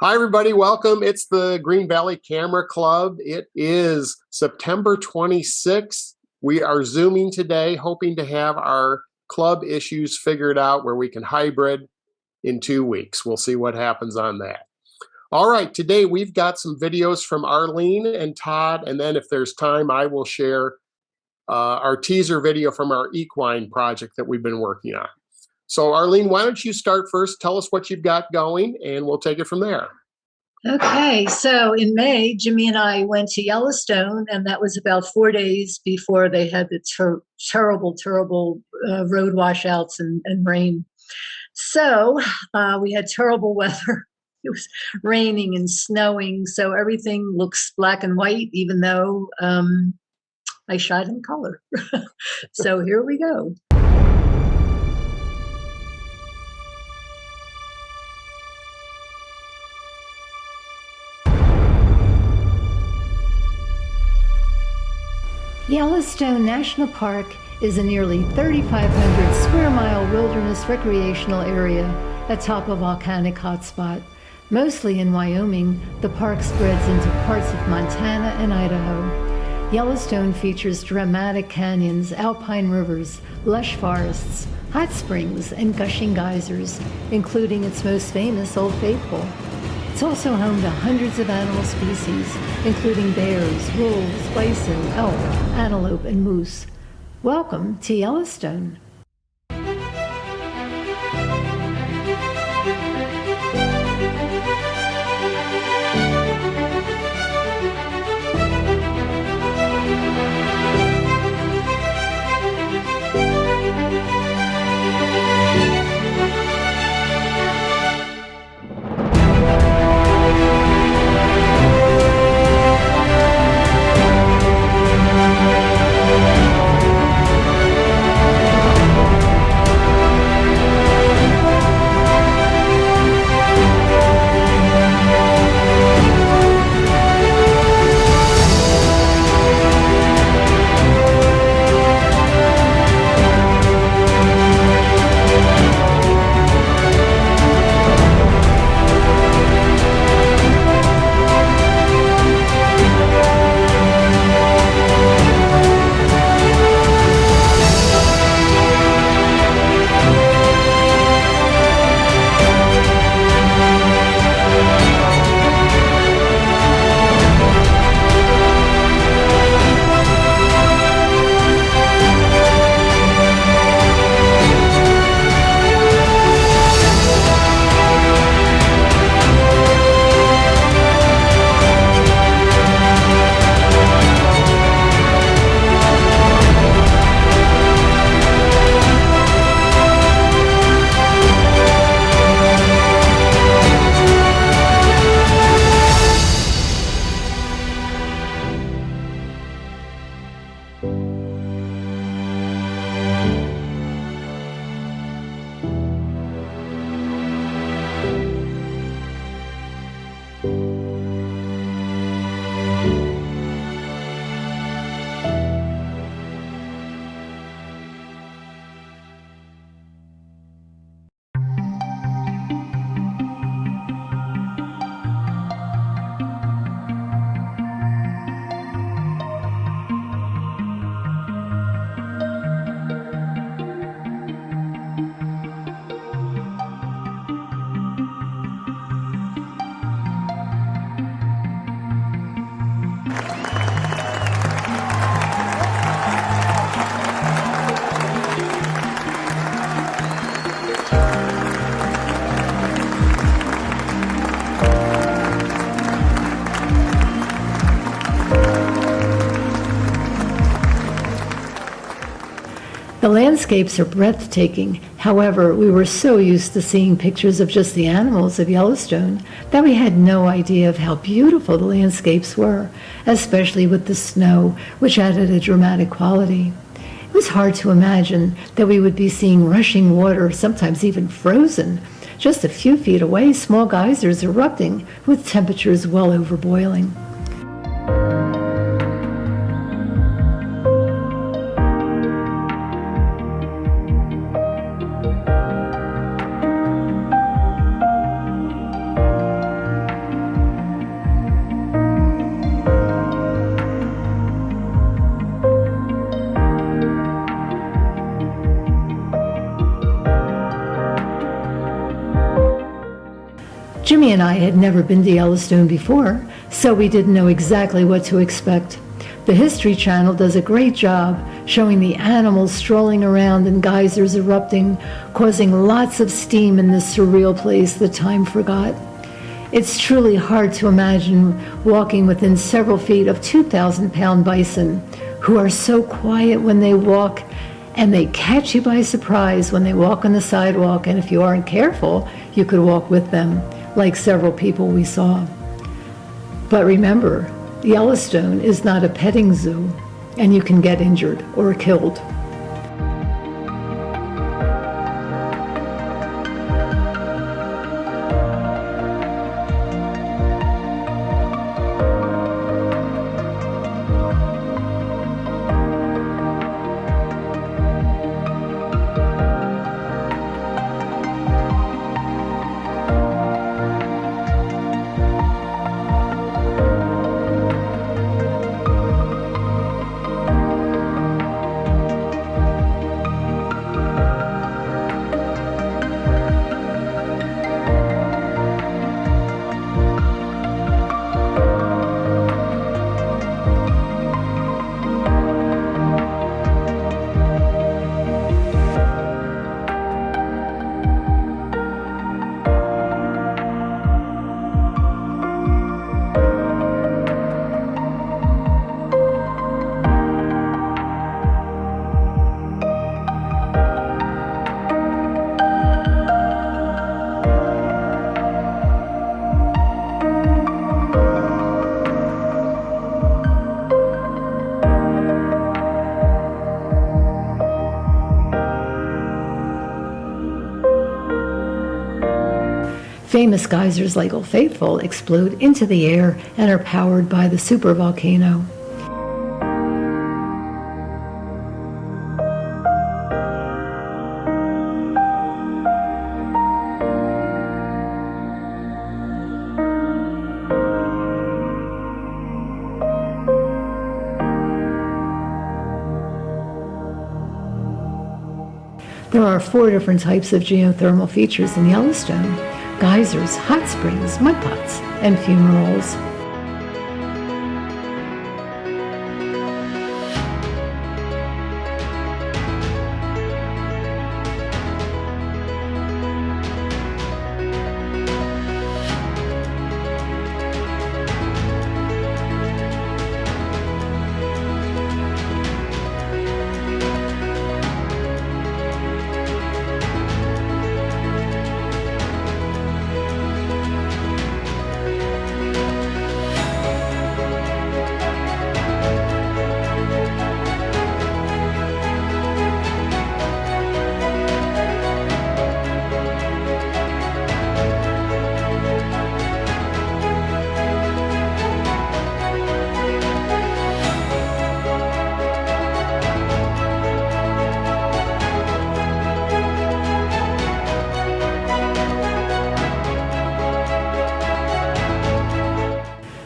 Hi, everybody. Welcome. It's the Green Valley Camera Club. It is September 26th. We are Zooming today, hoping to have our club issues figured out where we can hybrid in 2 weeks. We'll see what happens on that. All right, today we've got some videos from Arlene and Todd, and then if there's time, I will share our teaser video from our equine project that we've been working on. So Arlene, why don't you start first? Tell us what you've got going, and we'll take it from there. Okay, so in May, Jimmy and I went to Yellowstone, and that was about 4 days before they had the terrible road washouts and rain. So we had terrible weather. It was raining and snowing, so everything looks black and white, even though I shot in color. So here we go. Yellowstone National Park is a nearly 3,500 square mile wilderness recreational area atop a volcanic hotspot. Mostly in Wyoming, the park spreads into parts of Montana and Idaho. Yellowstone features dramatic canyons, alpine rivers, lush forests, hot springs, and gushing geysers, including its most famous Old Faithful. It's also home to hundreds of animal species, including bears, wolves, bison, elk, antelope, and moose. Welcome to Yellowstone. The landscapes are breathtaking. However, we were so used to seeing pictures of just the animals of Yellowstone that we had no idea of how beautiful the landscapes were, especially with the snow, which added a dramatic quality. It was hard to imagine that we would be seeing rushing water, sometimes even frozen. Just a few feet away, small geysers erupting with temperatures well over boiling. Jimmy and I had never been to Yellowstone before, so we didn't know exactly what to expect. The History Channel does a great job showing the animals strolling around and geysers erupting, causing lots of steam in this surreal place that time forgot. It's truly hard to imagine walking within several feet of 2,000-pound bison, who are so quiet when they walk, and they catch you by surprise when they walk on the sidewalk, and if you aren't careful, you could walk with them, like several people we saw. But remember, Yellowstone is not a petting zoo, and you can get injured or killed. Famous geysers like Old Faithful explode into the air and are powered by the supervolcano. There are 4 different types of geothermal features in Yellowstone: geysers, hot springs, mud pots, and fumaroles.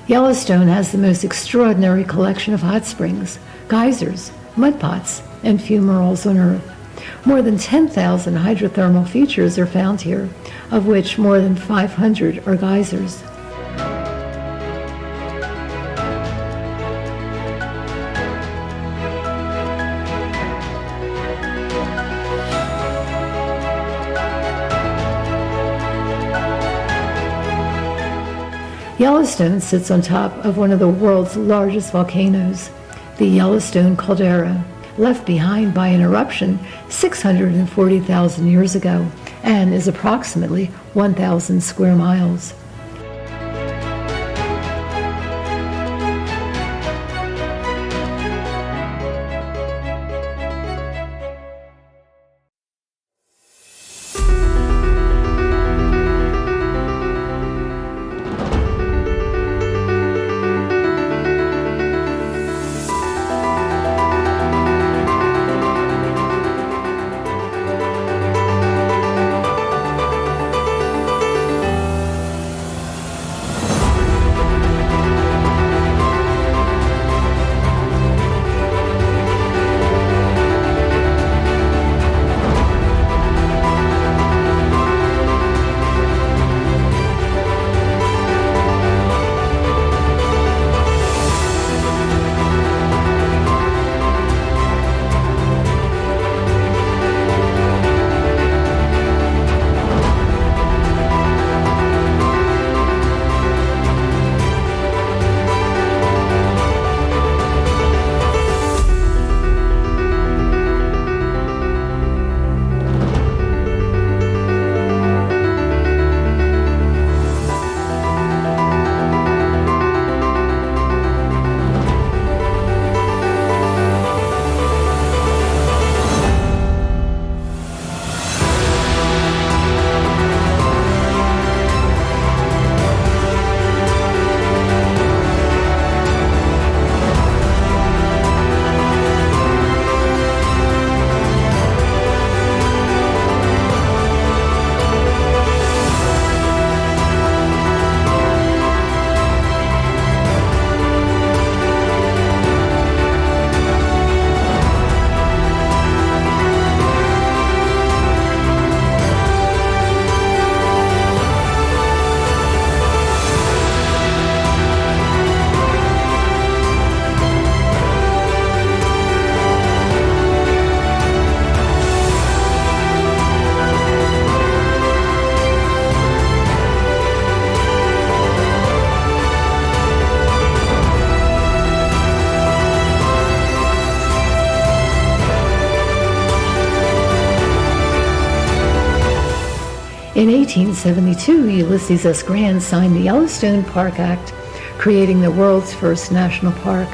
Yellowstone has the most extraordinary collection of hot springs, geysers, mud pots, and fumaroles on Earth. More than 10,000 hydrothermal features are found here, of which more than 500 are geysers. Yellowstone sits on top of one of the world's largest volcanoes, the Yellowstone caldera, left behind by an eruption 640,000 years ago, and is approximately 1,000 square miles. In 1872, Ulysses S. Grant signed the Yellowstone Park Act, creating the world's first national park.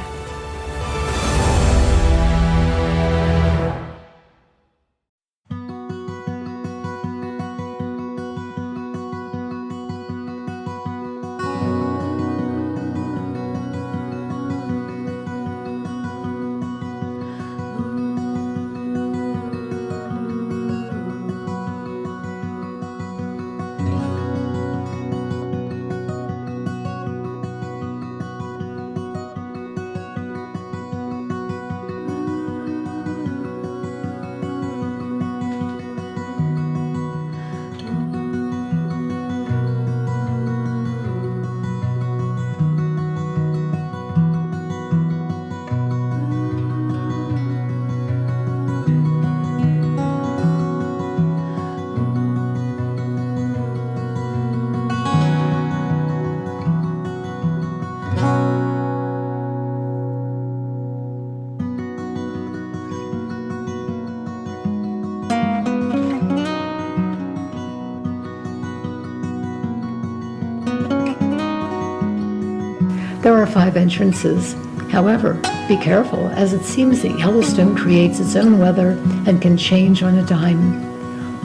There are 5 entrances. However, be careful, as it seems that Yellowstone creates its own weather and can change on a dime.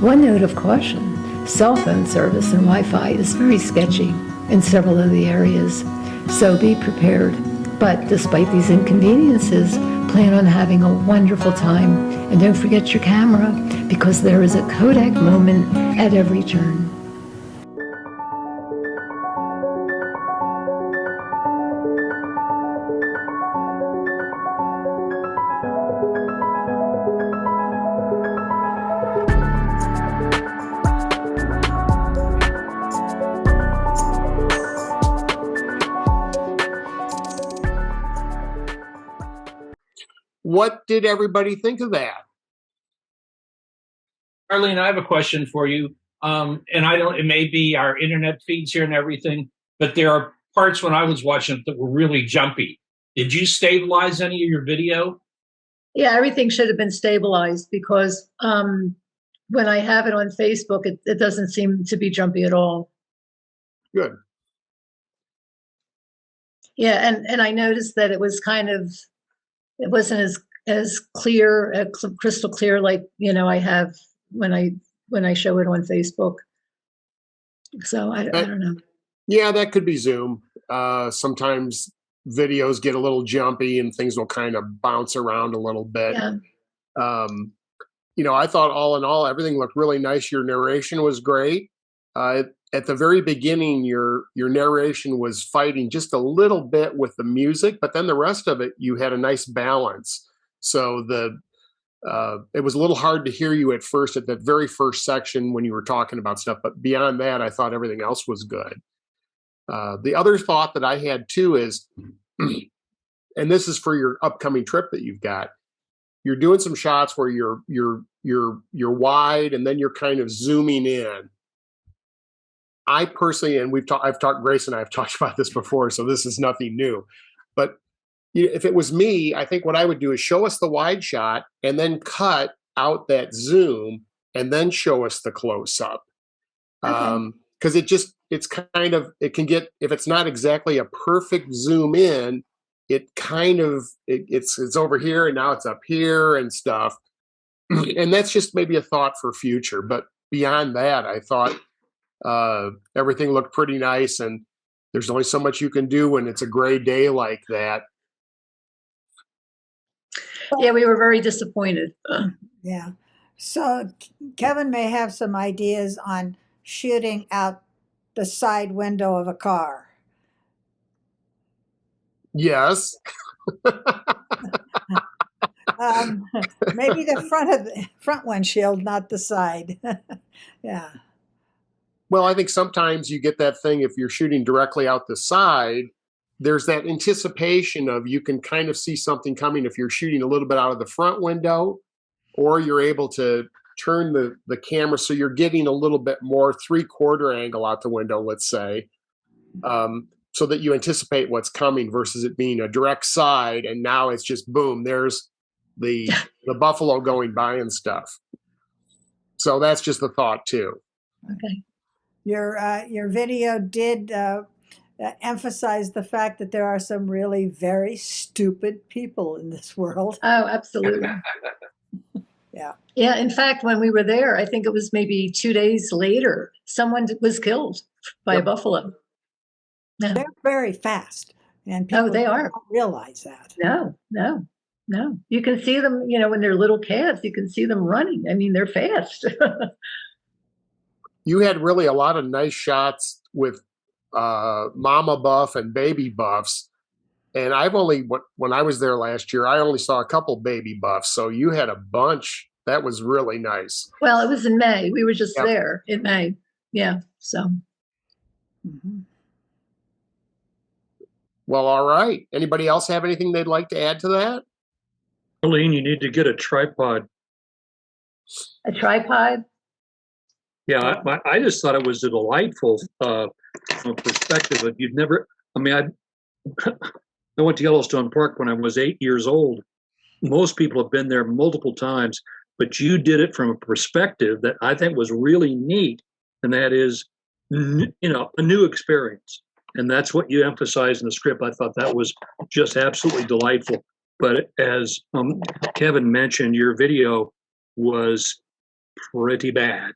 One note of caution, cell phone service and Wi-Fi is very sketchy in several of the areas, so be prepared. But despite these inconveniences, plan on having a wonderful time, and don't forget your camera, because there is a Kodak moment at every turn. What did everybody think of that? Arlene, I have a question for you. And I don't, it may be our internet feeds here and everything, but there are parts when I was watching it that were really jumpy. Did you stabilize any of your video? Yeah, everything should have been stabilized, because when I have it on Facebook, it doesn't seem to be jumpy at all. Good. Yeah, and I noticed that it was it wasn't as clear, crystal clear, like, I have when I show it on Facebook. So I don't know. Yeah, that could be Zoom. Sometimes videos get a little jumpy and things will kind of bounce around a little bit. Yeah. I thought all in all, everything looked really nice. Your narration was great. At the very beginning, your narration was fighting just a little bit with the music, but then the rest of it, you had a nice balance. So it was a little hard to hear you at first at that very first section when you were talking about stuff. But beyond that, I thought everything else was good. The other thought that I had too is, and this is for your upcoming trip that you've got, you're doing some shots where you're wide and then you're kind of zooming in. I personally, and Grace and I have talked about this before, so this is nothing new. But if it was me, I think what I would do is show us the wide shot and then cut out that zoom and then show us the close up. Okay. Because it can get, if it's not exactly a perfect zoom in, it's over here and now it's up here and stuff. And that's just maybe a thought for future. But beyond that, I thought everything looked pretty nice, and there's only so much you can do when it's a gray day like that. Yeah, we were very disappointed. Yeah. So Kevin may have some ideas on shooting out the side window of a car. Yes. Maybe the front windshield, not the side. Yeah. Well, I think sometimes you get that thing if you're shooting directly out the side, there's that anticipation of you can kind of see something coming if you're shooting a little bit out of the front window, or you're able to turn the camera so you're getting a little bit more 3/4 angle out the window, let's say, so that you anticipate what's coming versus it being a direct side and now it's just boom, there's the buffalo going by and stuff. So that's just the thought too. Okay. Your video did emphasize the fact that there are some really very stupid people in this world. Oh, absolutely. Yeah. Yeah. In fact, when we were there, I think it was maybe 2 days later, someone was killed by a buffalo. Yeah. They're very fast, and Oh, people they are. don't realize that. No, no, no. You can see them, when they're little calves, you can see them running. I mean, they're fast. You had really a lot of nice shots with mama buff and baby buffs. And when I was there last year, I only saw a couple baby buffs. So you had a bunch. That was really nice. Well, it was in May. We were just Yep. there in May. Yeah. So. Mm-hmm. Well, all right. Anybody else have anything they'd like to add to that? Colleen, you need to get a tripod. A tripod? Yeah, I just thought it was a delightful perspective. But you'd never, I mean, I went to Yellowstone Park when I was 8 years old. Most people have been there multiple times, but you did it from a perspective that I think was really neat. And that is, a new experience. And that's what you emphasized in the script. I thought that was just absolutely delightful. But as Kevin mentioned, your video was pretty bad.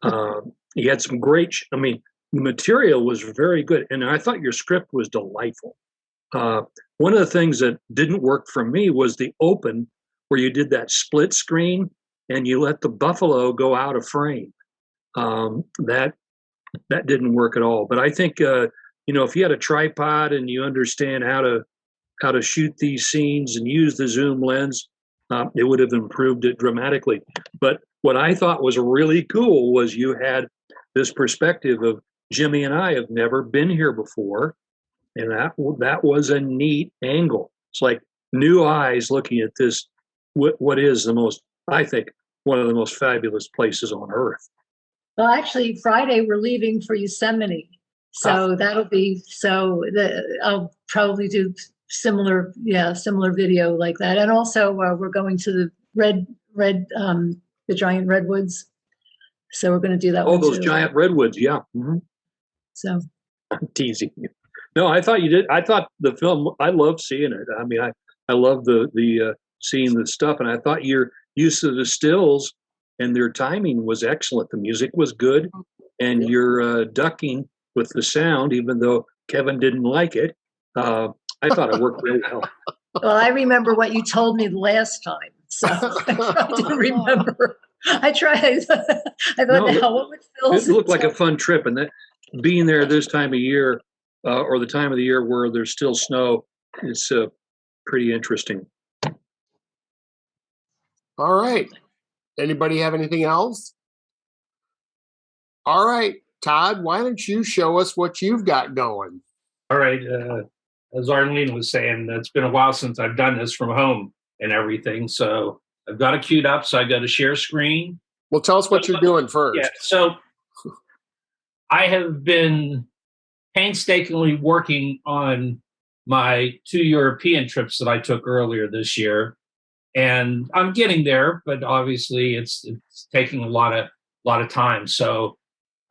You had some great, the material was very good. And I thought your script was delightful. One of the things that didn't work for me was the open, where you did that split screen and you let the buffalo go out of frame. That didn't work at all. But I think, if you had a tripod and you understand how to shoot these scenes and use the zoom lens, it would have improved it dramatically. But what I thought was really cool was you had this perspective of Jimmy and I have never been here before. And that was a neat angle. It's like new eyes looking at this, what is I think, one of the most fabulous places on earth. Well, actually, Friday we're leaving for Yosemite. So that'll be, I'll probably do similar video like that. And also we're going to the the giant redwoods. So we're going to do that one too. Oh, those giant redwoods, yeah. Mm-hmm. So I'm teasing you. No, I thought you did. I thought the film, I loved seeing it. I mean, I love the seeing the stuff, and I thought your use of the stills and their timing was excellent. The music was good, and your ducking with the sound, even though Kevin didn't like it, I thought it worked really well. Well, I remember what you told me the last time, so I tried to remember. I tried. I thought, what would Phil's? It looked like a fun trip, and that being there this time of year, or the time of the year where there's still snow, is pretty interesting. All right. Anybody have anything else? All right, Todd, why don't you show us what you've got going? All right. As Arlene was saying, it's been a while since I've done this from home and everything. So I've got it queued up. So I got to share screen. Well, tell us what you're doing first. Yeah. So I have been painstakingly working on my 2 European trips that I took earlier this year. And I'm getting there, but obviously it's taking a lot of time. So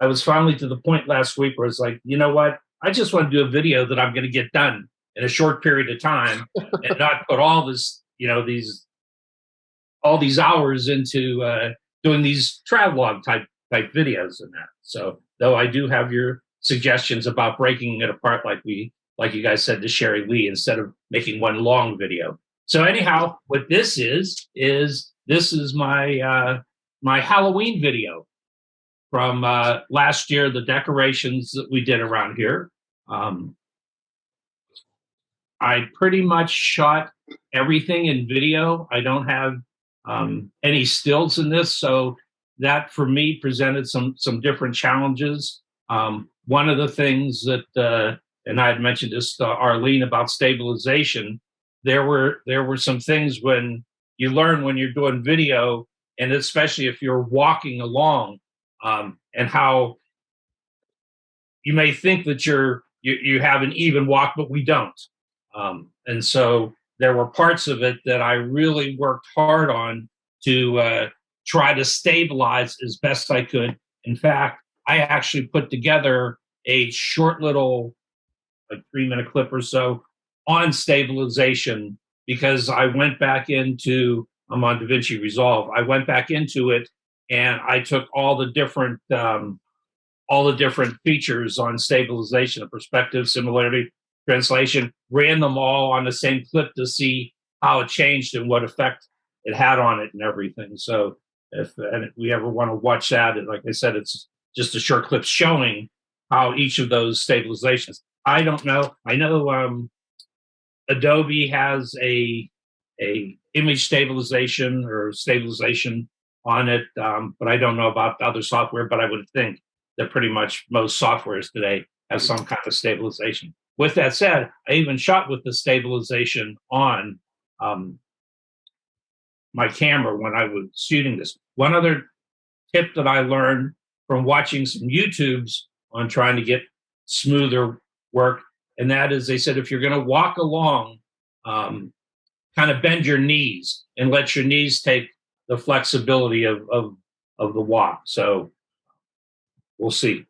I was finally to the point last week where it's like, you know what? I just want to do a video that I'm going to get done in a short period of time and not put all this, all these hours into doing these travelogue type videos and that. So though I do have your suggestions about breaking it apart like you guys said to Sherry Lee, instead of making one long video. So anyhow, what this is my my Halloween video from last year, the decorations that we did around here. I pretty much shot everything in video. I don't have any stills in this, so that for me presented some different challenges. One of the things that, and I had mentioned this to Arlene about stabilization, there were some things when you learn when you're doing video, and especially if you're walking along, and how you may think that you have an even walk, but we don't. And so there were parts of it that I really worked hard on to try to stabilize as best I could. In fact, I actually put together a short little, like 3-minute clip or so on stabilization, because I went back into, I'm on DaVinci Resolve. I went back into it and I took all the different features on stabilization, perspective, similarity, translation, ran them all on the same clip to see how it changed and what effect it had on it and everything. So if we ever want to watch that, like I said, it's just a short clip showing how each of those stabilizations. I don't know. I know Adobe has a image stabilization or stabilization on it, but I don't know about other software. But I would think that pretty much most softwares today have some kind of stabilization. With that said, I even shot with the stabilization on my camera when I was shooting this. One other tip that I learned from watching some YouTubes on trying to get smoother work, and that is, they said if you're going to walk along, kind of bend your knees and let your knees take the flexibility of the walk. So we'll see.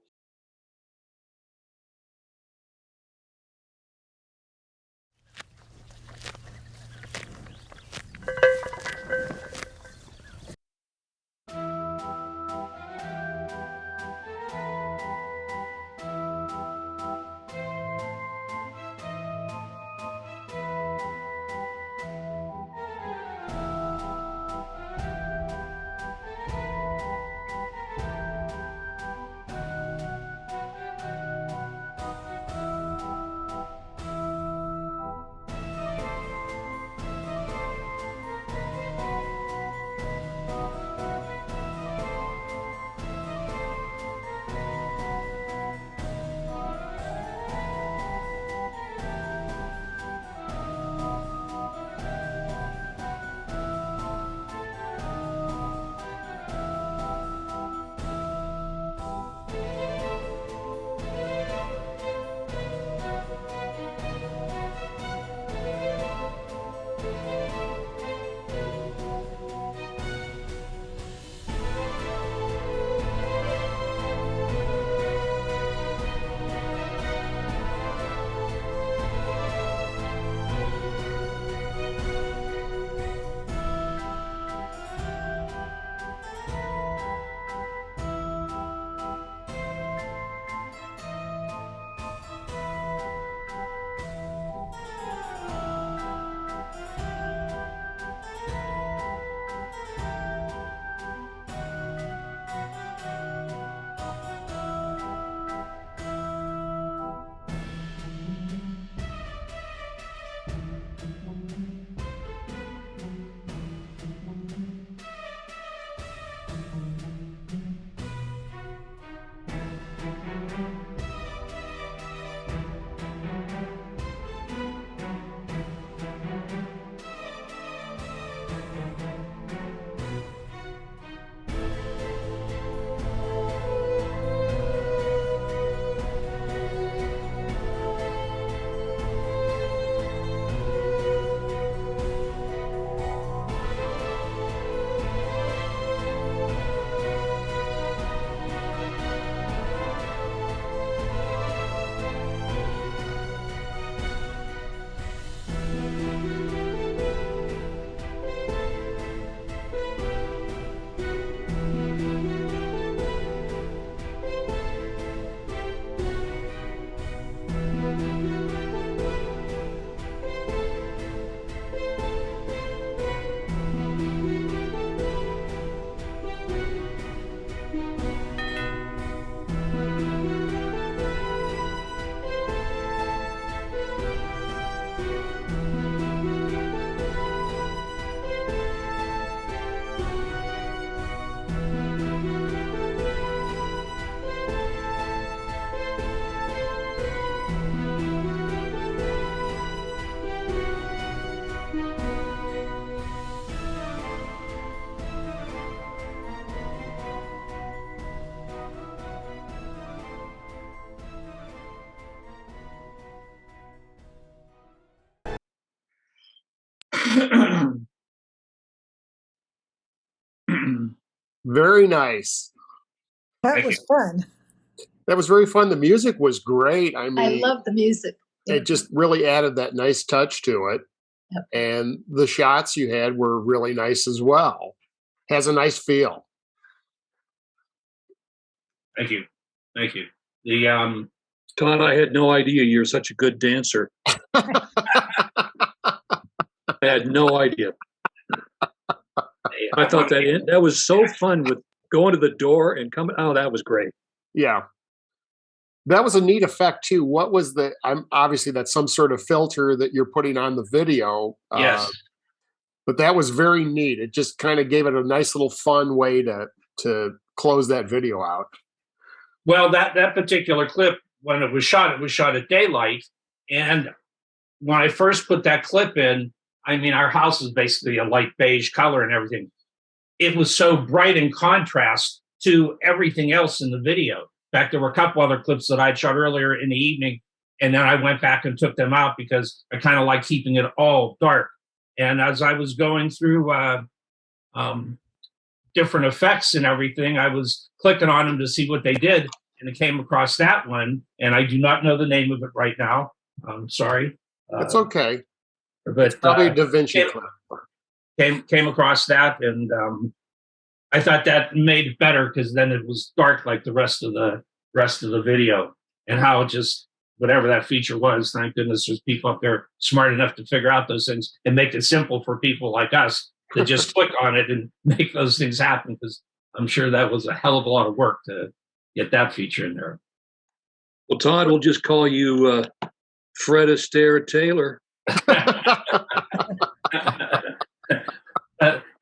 Very nice. That Thank was you. fun. That was very fun. The music was great. I I mean, love the music. it just really added that nice touch to it. Yep. And the shots you had were really nice as well. Has a nice feel. Thank you. Thank you. The Todd, I had no idea you're such a good dancer. I had no idea. I thought that was so fun with going to the door and coming. Oh, that was great. Yeah. That was a neat effect too. What was the, I'm obviously that's some sort of filter that you're putting on the video. yes. But that was very neat. It just kind of gave it a nice little fun way to close that video out. Well, that particular clip, when it was shot at daylight. And when I first put that clip in, I mean, our house is basically a light beige color and everything. It was so bright in contrast to everything else in the video. In fact, there were a couple other clips that I'd shot earlier in the evening, and then I went back and took them out because I kind of like keeping it all dark. And as I was going through different effects and everything, I was clicking on them to see what they did, and I came across that one, and I do not know the name of it right now. I'm sorry. It's okay. But Probably a Da Vinci clip. Came across that, and I thought that made it better because then it was dark like the rest of the video, and how it just whatever that feature was. Thank goodness there's people up there smart enough to figure out those things and make it simple for people like us to just click on it and make those things happen. Because I'm sure that was a hell of a lot of work to get that feature in there. Well, Todd, we'll just call you Fred Astaire Taylor.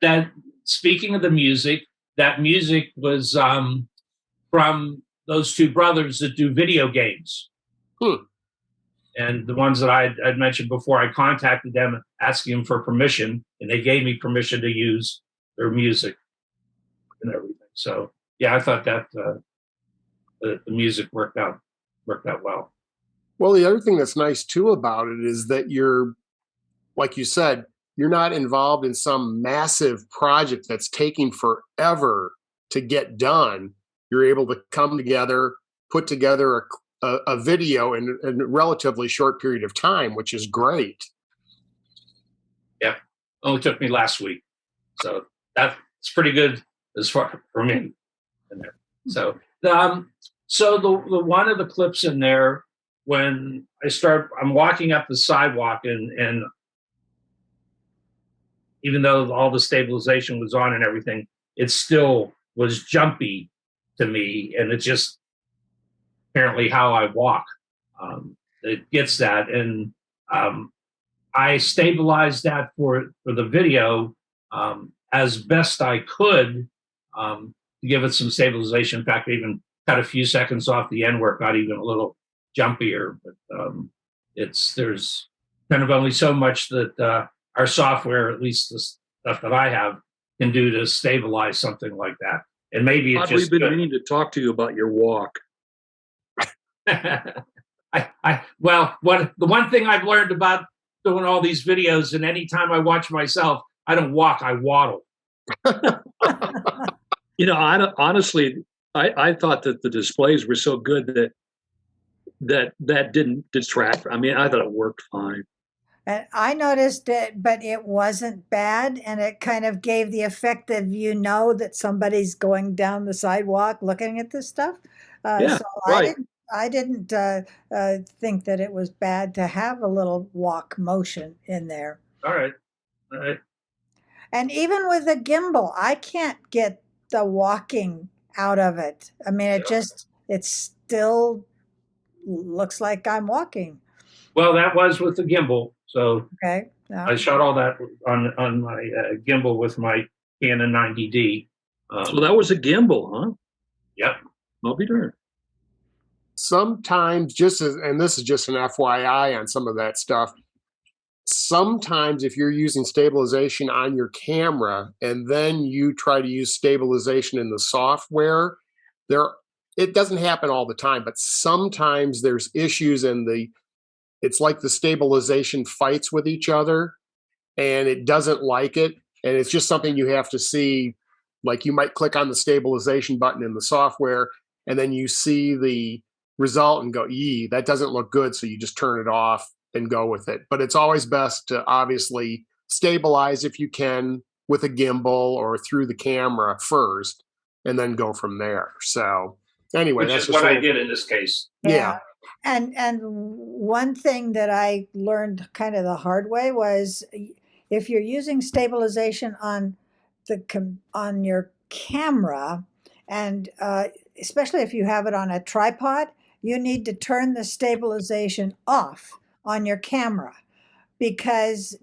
That speaking of the music, that music was from those two brothers that do video games. And the ones that I'd mentioned before, I contacted them asking them for permission, and they gave me permission to use their music and everything. So yeah, I thought that the music worked out well. Well, the other thing that's nice too about it is that you're, like you said, you're not involved in some massive project that's taking forever to get done. You're able to come together, put together a video in a relatively short period of time, which is great. Yeah, only took me last week, so that's pretty good as far for me. So the one of the clips in there when I'm walking up the sidewalk and even though all the stabilization was on and everything, it still was jumpy to me, and it's just apparently how I walk. It gets that, and I stabilized that for the video as best I could to give it some stabilization. In fact, I even cut a few seconds off the end where it got even a little jumpier. But there's kind of only so much that our software, at least the stuff that I have, can do to stabilize something like that. And maybe it's just we've been meaning to talk to you about your walk. the one thing I've learned about doing all these videos, and anytime I watch myself, I don't walk, I waddle. Honestly, I thought that the displays were so good that didn't distract. I mean, I thought it worked fine. And I noticed it, but it wasn't bad, and it kind of gave the effect of that somebody's going down the sidewalk looking at this stuff. Yeah, so right. I didn't think that it was bad to have a little walk motion in there. All right. And even with a gimbal, I can't get the walking out of it. I mean, it still looks like I'm walking. Well, that was with the gimbal. So okay. Yeah. I shot all that on my gimbal with my Canon 90D. So that was a gimbal, huh? Yep. I'll be darned. Sometimes, and this is just an FYI on some of that stuff, sometimes if you're using stabilization on your camera and then you try to use stabilization in the software, it doesn't happen all the time, but sometimes there's issues it's like the stabilization fights with each other and it doesn't like it. And it's just something you have to see. Like you might click on the stabilization button in the software and then you see the result and go, "Yee, that doesn't look good," so you just turn it off and go with it. But it's always best to obviously stabilize if you can with a gimbal or through the camera first, and then go from there. So anyway, Which that's is just what a I little, did in this case. yeah. And one thing that I learned kind of the hard way was if you're using stabilization on on your camera, and especially if you have it on a tripod, you need to turn the stabilization off on your camera because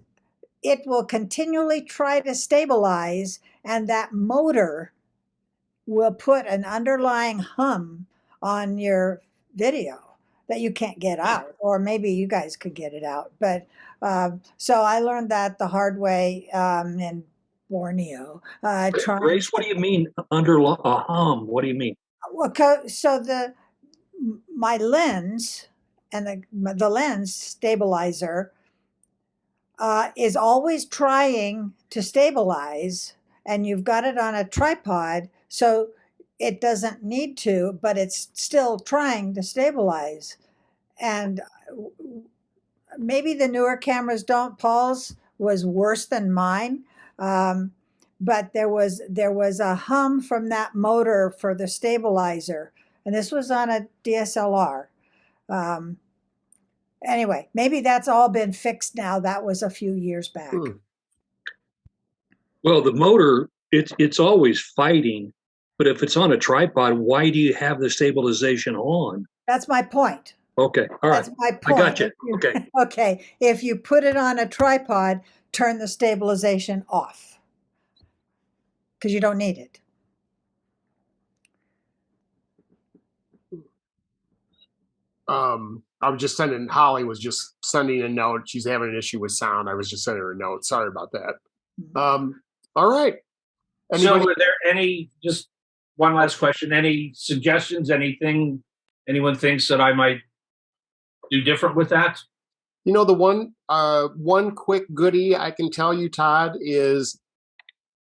it will continually try to stabilize, and that motor will put an underlying hum on your video that you can't get out, or maybe you guys could get it out. But so I learned that the hard way in Borneo. Trying Grace, what to, do you mean under a hum? What do you mean? well, so my lens and the lens stabilizer is always trying to stabilize, and you've got it on a tripod, so it doesn't need to, but it's still trying to stabilize. And maybe the newer cameras don't. Paul's was worse than mine, um, but there was a hum from that motor for the stabilizer, and this was on a DSLR. Um, anyway, maybe that's all been fixed now. That was a few years back. Hmm. Well, the motor, it's always fighting, but if it's on a tripod, why do you have the stabilization on? That's my point. Okay, all right. That's my I point. got you. If you- Okay. Okay. If you put it on a tripod, turn the stabilization off because you don't need it. I was just sending, Holly was just sending a note. She's having an issue with sound. I was just sending her a note. Sorry about that. All right. So Anybody? were there any, just one last question, any suggestions, anything anyone thinks that I might do different with that? You know, the one quick goodie I can tell you, Todd, is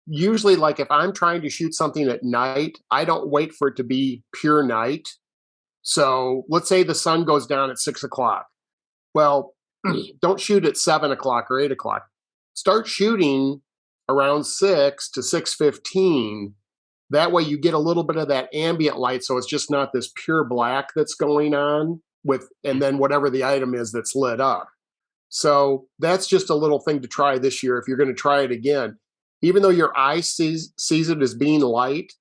usually like if I'm trying to shoot something at night, I don't wait for it to be pure night. So let's say the sun goes down at 6 o'clock. Well, don't shoot at 7 o'clock or 8 o'clock. Start shooting around 6 to 6:15. That way you get a little bit of that ambient light, so it's just not this pure black that's going on with, and then whatever the item is that's lit up. So that's just a little thing to try this year if you're going to try it again. Even though your eye sees it as being light,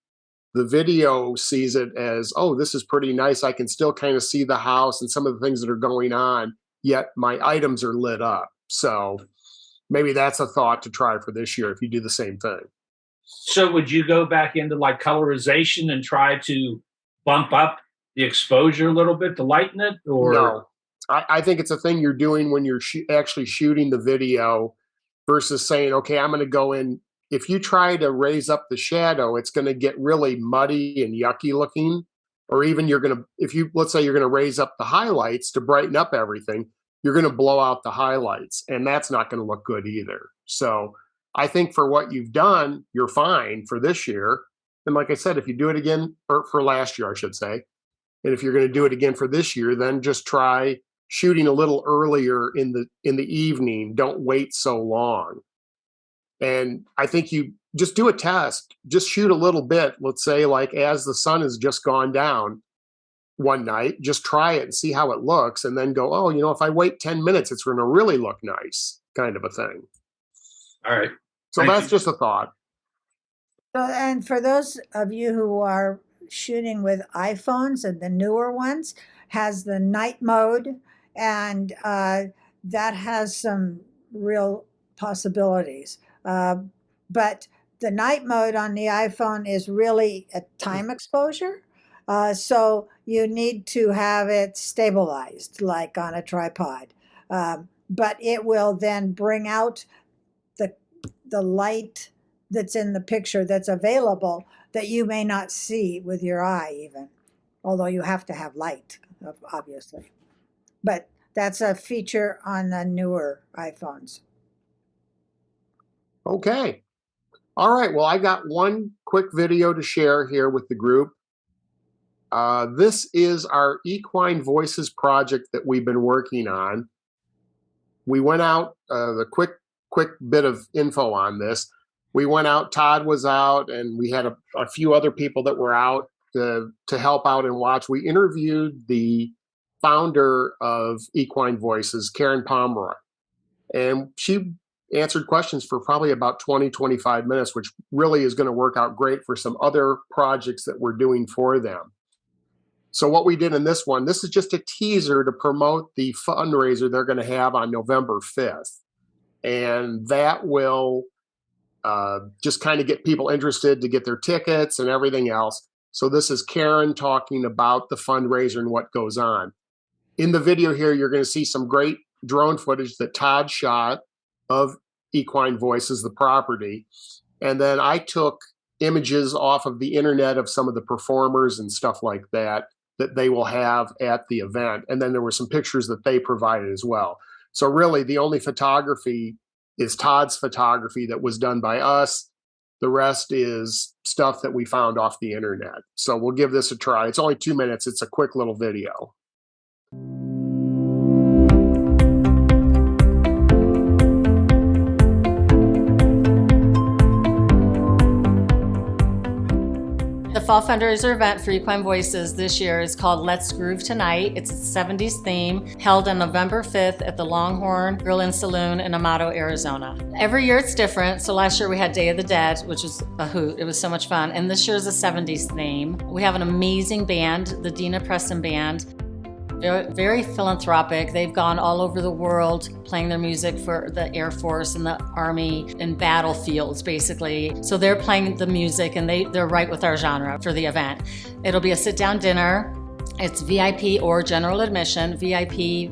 the video sees it as, oh, this is pretty nice. I can still kind of see the house and some of the things that are going on, yet my items are lit up. So maybe that's a thought to try for this year if you do the same thing. So would you go back into like colorization and try to bump up the exposure a little bit to lighten it? Or No, I think it's a thing you're doing when you're actually shooting the video versus saying, okay, I'm going to go in. If you try to raise up the shadow, it's going to get really muddy and yucky looking. Or even you're going to, if you, let's say you're going to raise up the highlights to brighten up everything, you're going to blow out the highlights, and that's not going to look good either. So I think for what you've done, you're fine for this year. And like I said, if you do it again, or for last year, I should say, and if you're going to do it again for this year, then just try shooting a little earlier in the evening. Don't wait so long. And I think you just do a test, just shoot a little bit. Let's say like as the sun has just gone down one night, just try it and see how it looks. And then go, oh, you know, if I wait 10 minutes, it's going to really look nice, kind of a thing. all right. So Thank that's you. just a thought. So, and for those of you who are shooting with iPhones, and the newer ones has the night mode, and that has some real possibilities. But the night mode on the iPhone is really a time exposure. So you need to have it stabilized like on a tripod. But it will then bring out the light that's in the picture that's available that you may not see with your eye even, although you have to have light, obviously. But that's a feature on the newer iPhones. Okay. All right. Well, I got one quick video to share here with the group. This is our Equine Voices project that we've been working on. We went out, the quick bit of info on this. We went out, Todd was out, and we had a few other people that were out to help out and watch. We interviewed the founder of Equine Voices, Karen Pomeroy, and she answered questions for probably about 20-25 minutes, which really is going to work out great for some other projects that we're doing for them. So what we did in this one, this is just a teaser to promote the fundraiser they're going to have on November 5th. And that will just kind of get people interested to get their tickets and everything else. So this is Karen talking about the fundraiser and what goes on. In the video here, you're going to see some great drone footage that Todd shot of Equine Voices, the property. And then I took images off of the internet of some of the performers and stuff like that they will have at the event. And then there were some pictures that they provided as well. So really the only photography is Todd's photography that was done by us. The rest is stuff that we found off the internet. So we'll give this a try. It's only 2 minutes. It's a quick little video. The fall fundraiser event for Equine Voices this year is called Let's Groove Tonight. It's a 70s theme held on November 5th at the Longhorn Grill and Saloon in Amato, Arizona. Every year it's different. So last year we had Day of the Dead, which was a hoot. It was so much fun. And this year is a 70s theme. We have an amazing band, the Dina Preston Band. They're very philanthropic. They've gone all over the world playing their music for the Air Force and the Army and battlefields, basically. So they're playing the music and they're right with our genre for the event. It'll be a sit-down dinner. It's VIP or general admission. VIP,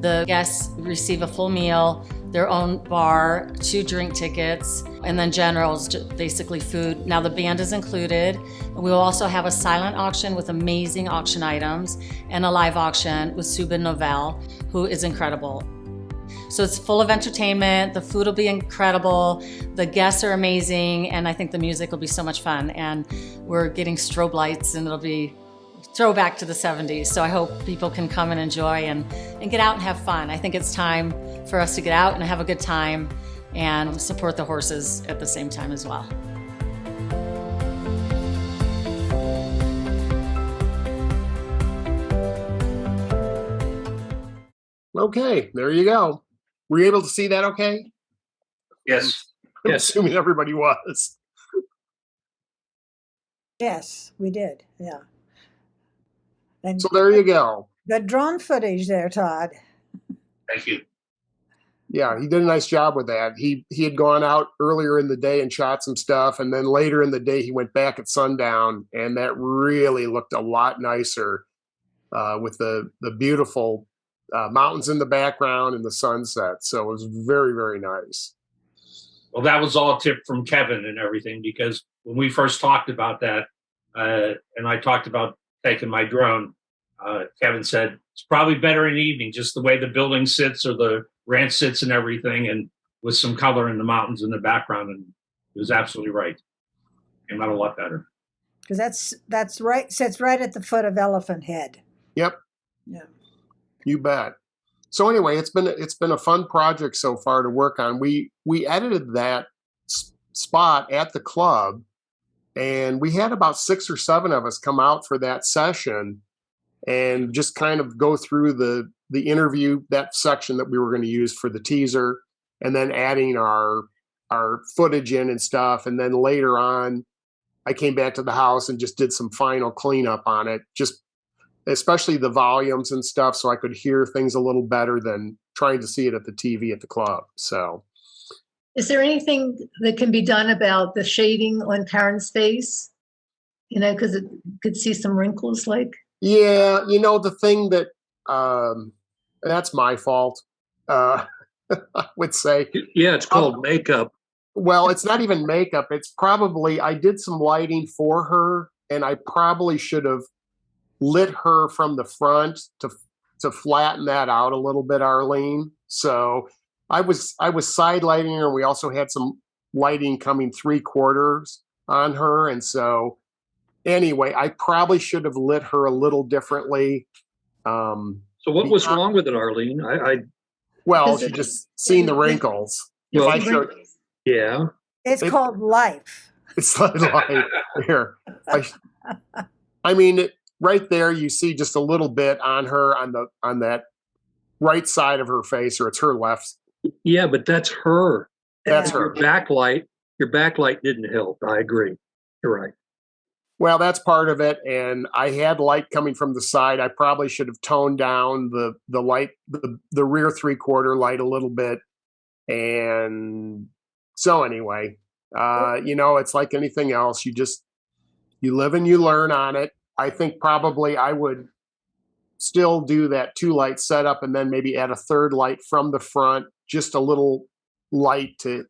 the guests receive a full meal, their own bar, 2 drink tickets, and then generals, basically food. Now the band is included. We will also have a silent auction with amazing auction items and a live auction with Subin Novell, who is incredible. So it's full of entertainment, the food will be incredible, the guests are amazing, and I think the music will be so much fun. And we're getting strobe lights and it'll be throwback to the 70s. So I hope people can come and enjoy and get out and have fun. I think it's time for us to get out and have a good time and support the horses at the same time as well. Okay, there you go. Were you able to see that okay? Yes. I'm Yes. assuming everybody was. Yes, we did. Yeah. And So there you go. good drone footage there, Todd. Thank you. Yeah, he did a nice job with that. He had gone out earlier in the day and shot some stuff, and then later in the day he went back at sundown, and that really looked a lot nicer with the beautiful mountains in the background and the sunset. So it was very, very nice. Well, that was all a tip from Kevin and everything, because when we first talked about that, and I talked about taking my drone, Kevin said, it's probably better in the evening, just the way the building sits or the ranch sits and everything, and with some color in the mountains in the background. And he was absolutely right. Came out a lot better. Because that's right, sits right at the foot of Elephant Head. Yep, Yeah. you bet. So anyway, it's been a fun project so far to work on. We edited that spot at the club, and we had about 6 or 7 of us come out for that session and just kind of go through the interview, that section that we were going to use for the teaser, and then adding our footage in and stuff. And then later on, I came back to the house and just did some final cleanup on it, just especially the volumes and stuff, so I could hear things a little better than trying to see it at the TV at the club. So, Is there anything that can be done about the shading on Karen's face? You know, because it could see some wrinkles like. yeah, the thing that that's my fault. I would say. Yeah, it's called makeup. Well, it's not even makeup. It's probably, I did some lighting for her, and I probably should have lit her from the front to flatten that out a little bit, Arlene. So I was side lighting her, and we also had some lighting coming 3/4 on her, and so Anyway, I probably should have lit her a little differently. So what was wrong with it, Arlene? Well, Because she just seen the wrinkles. If Well, I showed, yeah. It's It- called life. it's like here. I mean, right there, you see just a little bit on her on that right side of her face, or it's her left. Yeah, but that's her. That's Yeah. her. Your backlight didn't help. I agree. You're right. Well, that's part of it, and I had light coming from the side. I probably should have toned down the light, the rear 3/4 light a little bit. And so anyway, it's like anything else. You live and you learn on it. I think probably I would still do that 2-light setup and then maybe add a 3rd light from the front, just a little light to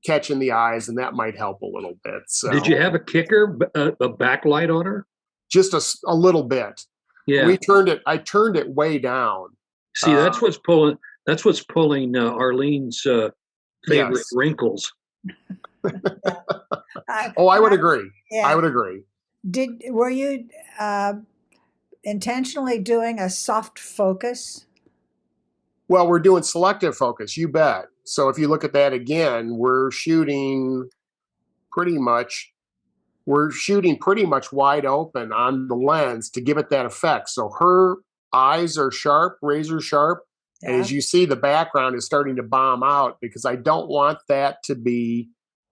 catch in the eyes, and that might help a little bit. So Did you have a kicker, a backlight on her? just a little bit. Yeah. I turned it way down. See, that's what's pulling. That's what's pulling Arlene's favorite Yes. wrinkles. Oh, I would agree. Yeah. I would agree. Were you intentionally doing a soft focus? Well, we're doing selective focus, you bet. So if you look at that again, we're shooting pretty much wide open on the lens to give it that effect. So her eyes are sharp, razor sharp. And as you see, the background is starting to bomb out because I don't want that to be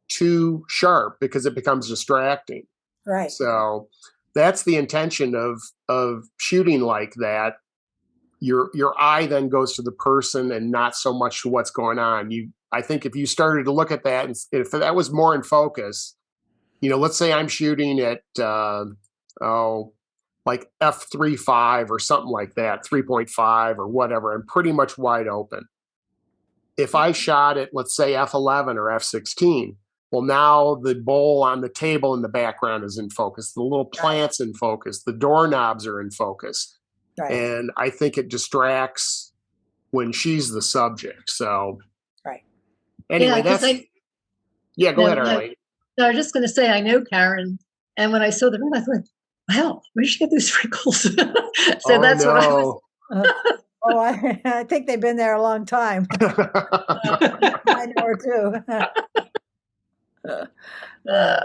too sharp because it becomes distracting. Right. So that's the intention of shooting like that. Your eye then goes to the person and not so much to what's going on. I think if you started to look at that and if that was more in focus, let's say I'm shooting at like f3.5 or something like that, 3.5 or whatever. I'm pretty much wide open. If I shot at, let's say, f11 or f16, well, now the bowl on the table in the background is in focus. The little plant's in focus. The doorknobs are in focus. Right. And I think it distracts when she's the subject. So, Right. Anyway, Yeah, 'cause go ahead, Arlene. No, I was just going to say, I know Karen, and when I saw the room, I thought, wow, where did she get those wrinkles? So that's what I was. Oh, I think they've been there a long time. I know her too.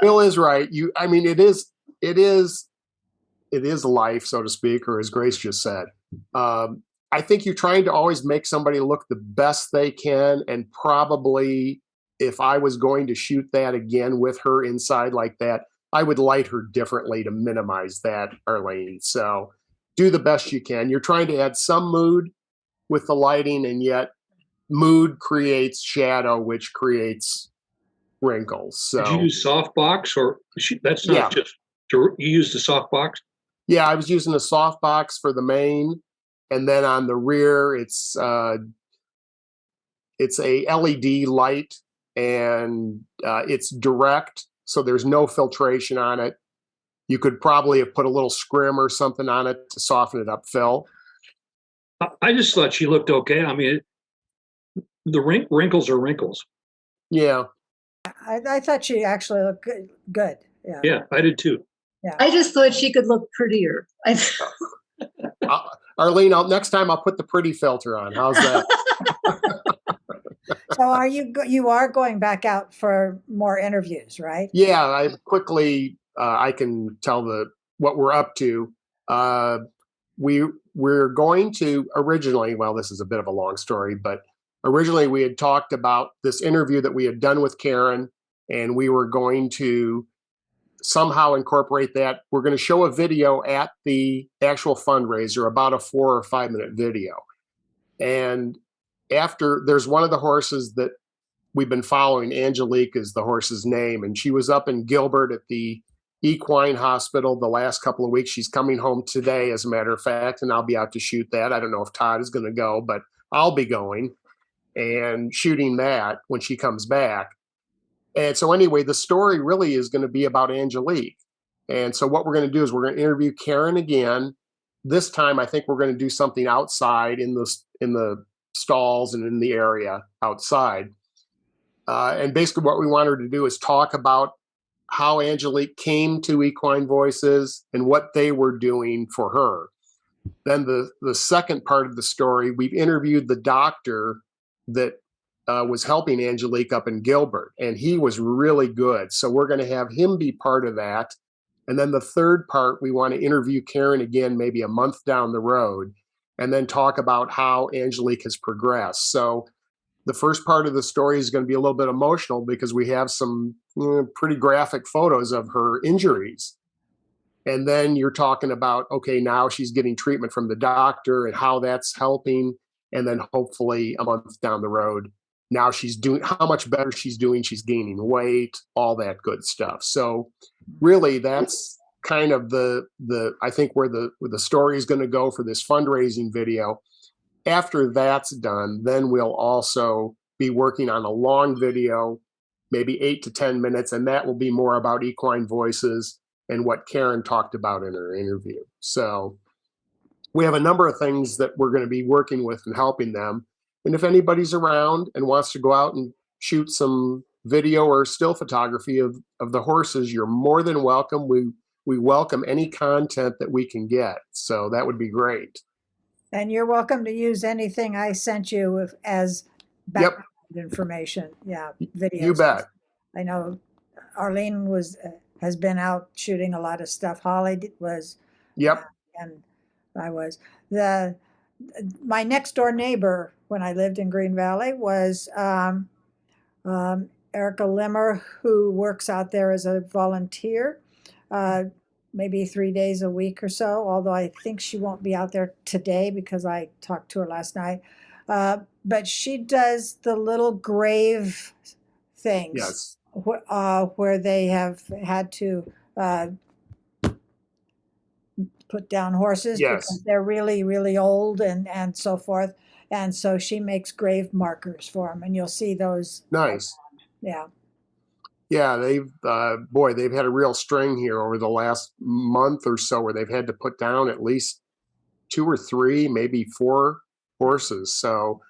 Bill is right. It is life, so to speak, or as Grace just said. I think you're trying to always make somebody look the best they can, and probably if I was going to shoot that again with her inside like that, I would light her differently to minimize that, Arlene. So do the best you can. You're trying to add some mood with the lighting, and yet mood creates shadow, which creates wrinkles. So Did you use softbox or that's not just you used the softbox? Yeah, I was using a softbox for the main, and then on the rear, it's a LED light, and it's direct, so there's no filtration on it. You could probably have put a little scrim or something on it to soften it up, Phil. I just thought she looked okay. I mean, the wrinkles are wrinkles. Yeah. I thought she actually looked good. Yeah. Yeah, I did too. Yeah. I just thought she could look prettier. Arlene, next time I'll put the pretty filter on. How's that? So you are going back out for more interviews, right? Yeah, I quickly I can tell what we're up to. We're going to originally, well, this is a bit of a long story, but originally we had talked about this interview that we had done with Karen, and we were going to somehow incorporate that. We're going to show a video at the actual fundraiser, about a 4 or 5 minute video. And after, there's one of the horses that we've been following, Angelique is the horse's name, and she was up in Gilbert at the equine hospital the last couple of weeks. She's coming home today, as a matter of fact, and I'll be out to shoot that. I don't know if Todd is going to go, but I'll be going and shooting that when she comes back. And so anyway, the story really is going to be about Angelique. And so what we're going to do is we're going to interview Karen again. This time, I think we're going to do something outside in the stalls and in the area outside. And basically what we want her to do is talk about how Angelique came to Equine Voices and what they were doing for her. Then the second part of the story, we've interviewed the doctor that was helping Angelique up in Gilbert, and he was really good. So we're going to have him be part of that. And then the third part, we want to interview Karen again, maybe a month down the road, and then talk about how Angelique has progressed. So the first part of the story is going to be a little bit emotional because we have some pretty graphic photos of her injuries. And then you're talking about, okay, now she's getting treatment from the doctor and how that's helping. And then hopefully a month down the road, now she's doing, how much better she's doing. She's gaining weight, all that good stuff. So really that's kind of I think where the story is going to go for this fundraising video. After that's done, then we'll also be working on a long video, maybe 8 to 10 minutes, and that will be more about Equine Voices and what Karen talked about in her interview. So we have a number of things that we're going to be working with and helping them. And if anybody's around and wants to go out and shoot some video or still photography of the horses, you're more than welcome. We welcome any content that we can get. So that would be great. And you're welcome to use anything I sent you as background information. Yeah, videos. You bet. I know Arlene has been out shooting a lot of stuff. Holly was. Yep. And I was. My next door neighbor when I lived in Green Valley was Erica Limmer, who works out there as a volunteer. Maybe 3 days a week or so, although I think she won't be out there today because I talked to her last night. But she does the little grave things. Yes. Where they have had to put down horses because they're really, really old and so forth. And so she makes grave markers for them, and you'll see those. Nice. Yeah. Yeah, they've had a real string here over the last month or so where they've had to put down at least 2 or 3, maybe 4 horses. So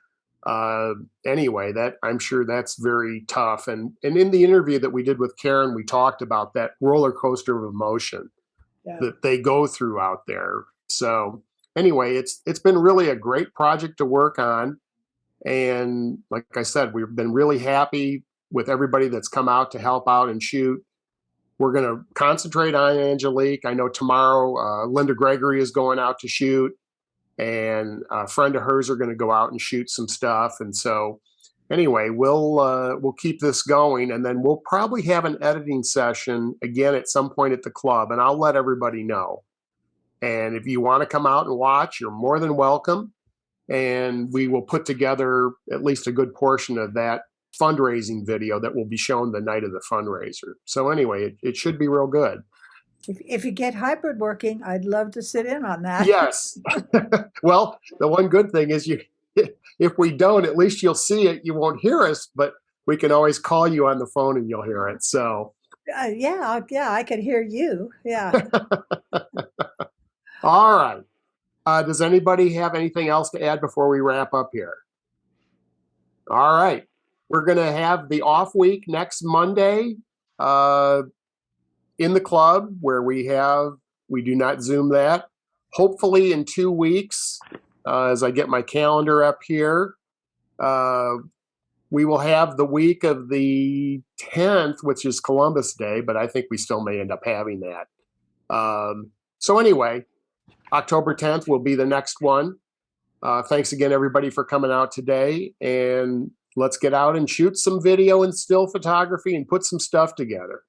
anyway, that I'm sure that's very tough. And in the interview that we did with Karen, we talked about that roller coaster of emotion that they go through out there. So anyway, it's been really a great project to work on. And like I said, we've been really happy with everybody that's come out to help out and shoot. We're going to concentrate on Angelique. I know tomorrow Linda Gregory is going out to shoot, and a friend of hers are going to go out and shoot some stuff. And so anyway, we'll keep this going, and then we'll probably have an editing session again at some point at the club, and I'll let everybody know. And if you want to come out and watch, you're more than welcome. And we will put together at least a good portion of that fundraising video that will be shown the night of the fundraiser. So anyway, it should be real good. If you get hybrid working, I'd love to sit in on that. Yes. Well, the one good thing is if we don't, at least you'll see it. You won't hear us, but we can always call you on the phone and you'll hear it. So yeah, I could hear you. Yeah. All right. Does anybody have anything else to add before we wrap up here? All right. We're going to have the off week next Monday in the club where we do not Zoom that. Hopefully in 2 weeks, as I get my calendar up here, we will have the week of the 10th, which is Columbus Day, but I think we still may end up having that. So anyway, October 10th will be the next one. Thanks again, everybody, for coming out today. And let's get out and shoot some video and still photography and put some stuff together.